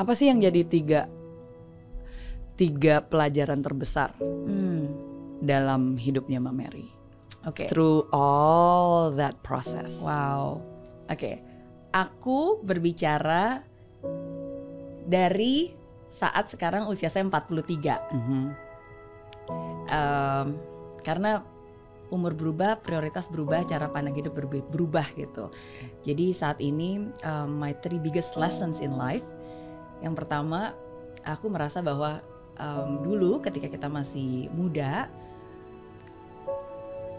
Apa sih yang jadi tiga pelajaran terbesar dalam hidupnya Mbak Mary? Oke. Through all that process. Wow. Oke. Aku berbicara dari saat sekarang usia saya 43. Karena umur berubah, prioritas berubah, cara pandang hidup berubah gitu. Jadi saat ini my 3 biggest lessons in life. Yang pertama, aku merasa bahwa dulu ketika kita masih muda,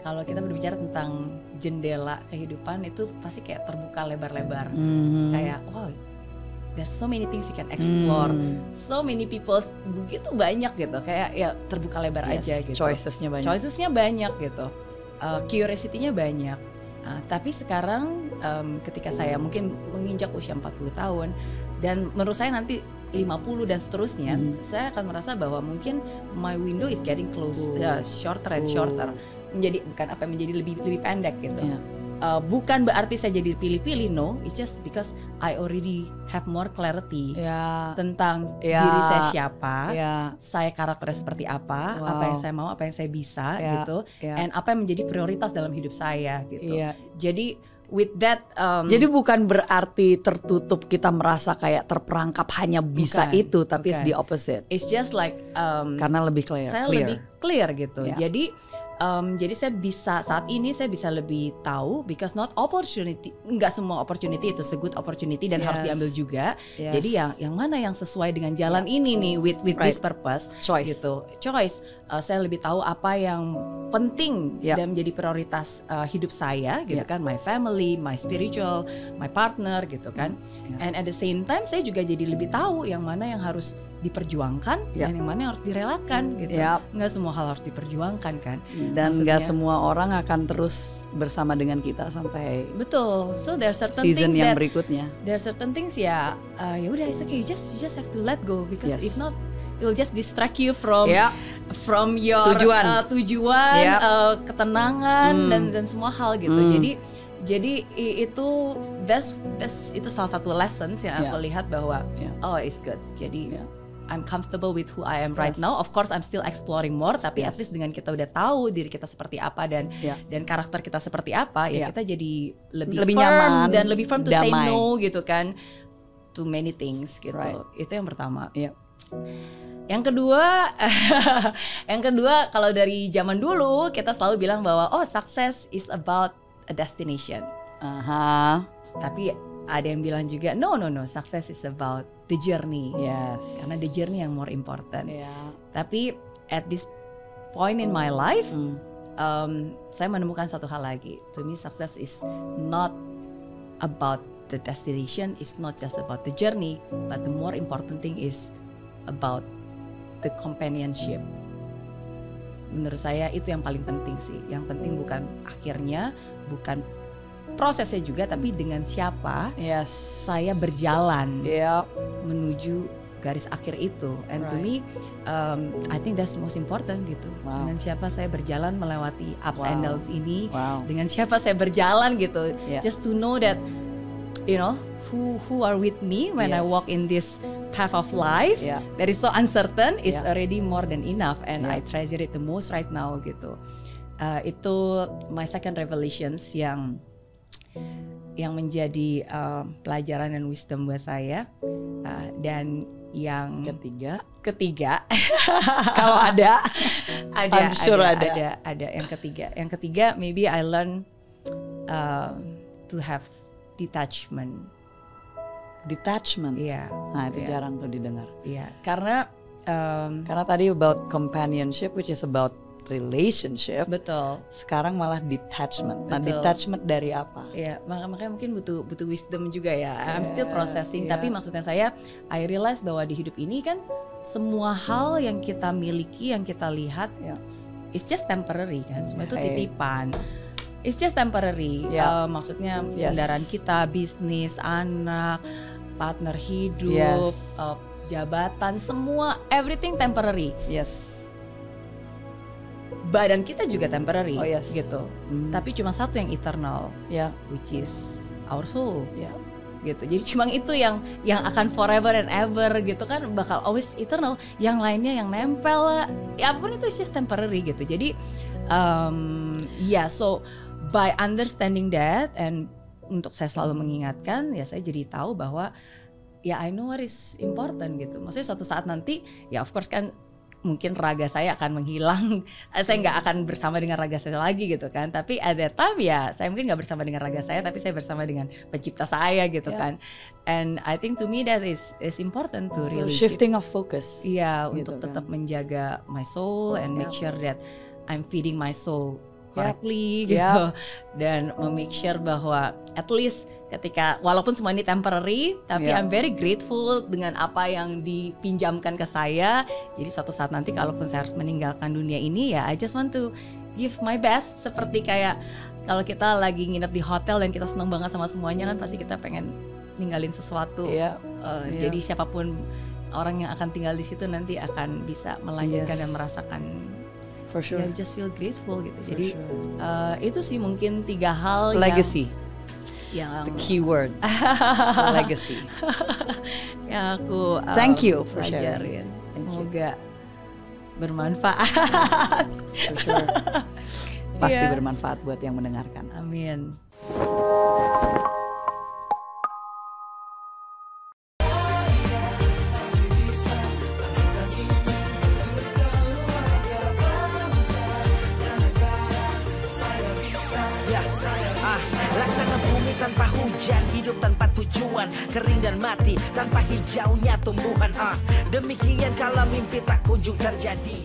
kalau kita berbicara tentang jendela kehidupan itu pasti kayak terbuka lebar-lebar. Kayak wow, there's so many things you can explore. So many people, begitu banyak gitu. Kayak ya terbuka lebar aja gitu. Choicesnya banyak gitu. Curiosity-nya banyak. Tapi sekarang ketika saya mungkin menginjak usia 40 tahun dan menurut saya nanti 50 dan seterusnya, saya akan merasa bahwa mungkin my window is getting close, shorter and shorter. Menjadi lebih pendek gitu. Bukan berarti saya jadi pilih-pilih, no, it's just because I already have more clarity tentang diri saya siapa, saya karakternya seperti apa, apa yang saya mau, apa yang saya bisa gitu, and apa yang menjadi prioritas dalam hidup saya gitu. Jadi with that, jadi bukan berarti tertutup, kita merasa kayak terperangkap hanya bisa itu, tapi it's the opposite. It's just like karena lebih clear. Saya lebih clear gitu. Jadi saya bisa saat ini saya bisa lebih tahu, because not opportunity, nggak semua opportunity itu a good opportunity dan harus diambil juga. Jadi yang mana yang sesuai dengan jalan ini nih with this purpose, gitu. Choice. Saya lebih tahu apa yang penting dan menjadi prioritas hidup saya, gitu kan. My family, my spiritual, my partner, gitu kan. And at the same time saya juga jadi lebih tahu yang mana yang harus diperjuangkan dan yang mana yang harus direlakan gitu. Nggak semua hal harus diperjuangkan kan. Dan nggak semua orang akan terus bersama dengan kita sampai So there are certain season things yang berikutnya. There are certain things ya udah it's okay, you just have to let go, because if not it will just distract you from your tujuan, ketenangan dan semua hal gitu. Jadi itu itu salah satu lessons yang aku lihat bahwa oh it's good. Jadi I'm comfortable with who I am right now. Of course I'm still exploring more, tapi at least dengan kita udah tahu diri kita seperti apa dan karakter kita seperti apa, ya kita jadi lebih firm nyaman dan lebih firm to damai. say no gitu kan to many things gitu. Itu yang pertama. Yang kedua kalau dari zaman dulu kita selalu bilang bahwa success is about a destination. Tapi ada yang bilang juga no, success is about the journey. Karena the journey yang more important. Tapi at this point in my life, saya menemukan satu hal lagi. To me success is not about the destination, it's not just about the journey, but the more important thing is about the companionship. Menurut saya itu yang paling penting sih. Yang penting bukan akhirnya, bukan prosesnya juga, tapi dengan siapa saya berjalan menuju garis akhir itu. And to me, I think that's most important gitu. Dengan siapa saya berjalan melewati ups and downs ini, dengan siapa saya berjalan gitu. Just to know that, you know, who are with me when I walk in this path of life that is so uncertain is already more than enough, and I treasure it the most right now gitu. Itu my second revelations yang menjadi pelajaran dan wisdom buat saya. Dan yang ketiga kalau ada I'm sure ada yang ketiga maybe I learn to have detachment. Nah itu jarang tuh didengar. Karena tadi about companionship, which is about relationship. Betul. Sekarang malah detachment. Nah, detachment dari apa? Makanya mungkin butuh wisdom juga ya. I'm still processing. Tapi maksudnya saya, I realize bahwa di hidup ini kan semua hal yang kita miliki, yang kita lihat, it's just temporary kan. Semua itu titipan. It's just temporary. Maksudnya kendaraan kita, bisnis, anak, partner hidup, jabatan, semua everything temporary. Badan kita juga temporary gitu. Tapi cuma satu yang eternal, which is our soul. gitu. Jadi cuma itu yang akan forever and ever gitu kan, bakal always eternal. Yang lainnya yang nempel ya apapun itu just temporary gitu. Jadi so by understanding that, and untuk saya selalu mengingatkan, ya saya jadi tahu bahwa ya I know what is important gitu. Maksudnya suatu saat nanti ya of course kan mungkin raga saya akan menghilang, saya nggak akan bersama dengan raga saya lagi gitu kan. Tapi at that time ya saya mungkin nggak bersama dengan raga saya, tapi saya bersama dengan pencipta saya gitu kan. And I think to me that is important to really shifting of focus. Iya, gitu untuk kan. tetap menjaga my soul and make sure that I'm feeding my soul correctly gitu, dan make sure bahwa at least ketika walaupun semua ini temporary, tapi I'm very grateful dengan apa yang dipinjamkan ke saya. Jadi suatu saat nanti kalaupun saya harus meninggalkan dunia ini, ya I just want to give my best. Seperti kayak kalau kita lagi nginep di hotel dan kita seneng banget sama semuanya kan, pasti kita pengen ninggalin sesuatu. Jadi siapapun orang yang akan tinggal di situ nanti akan bisa melanjutkan dan merasakan. For sure. Yeah, we just feel grateful gitu. Jadi itu sih mungkin 3 hal legacy. Yang the keyword legacy. Yang aku thank you for sharing. Semoga bermanfaat. For sure. Pasti bermanfaat buat yang mendengarkan. Amin. Tanpa hujan, hidup tanpa tujuan, kering dan mati tanpa hijaunya tumbuhan. Demikian kalau mimpi tak kunjung terjadi.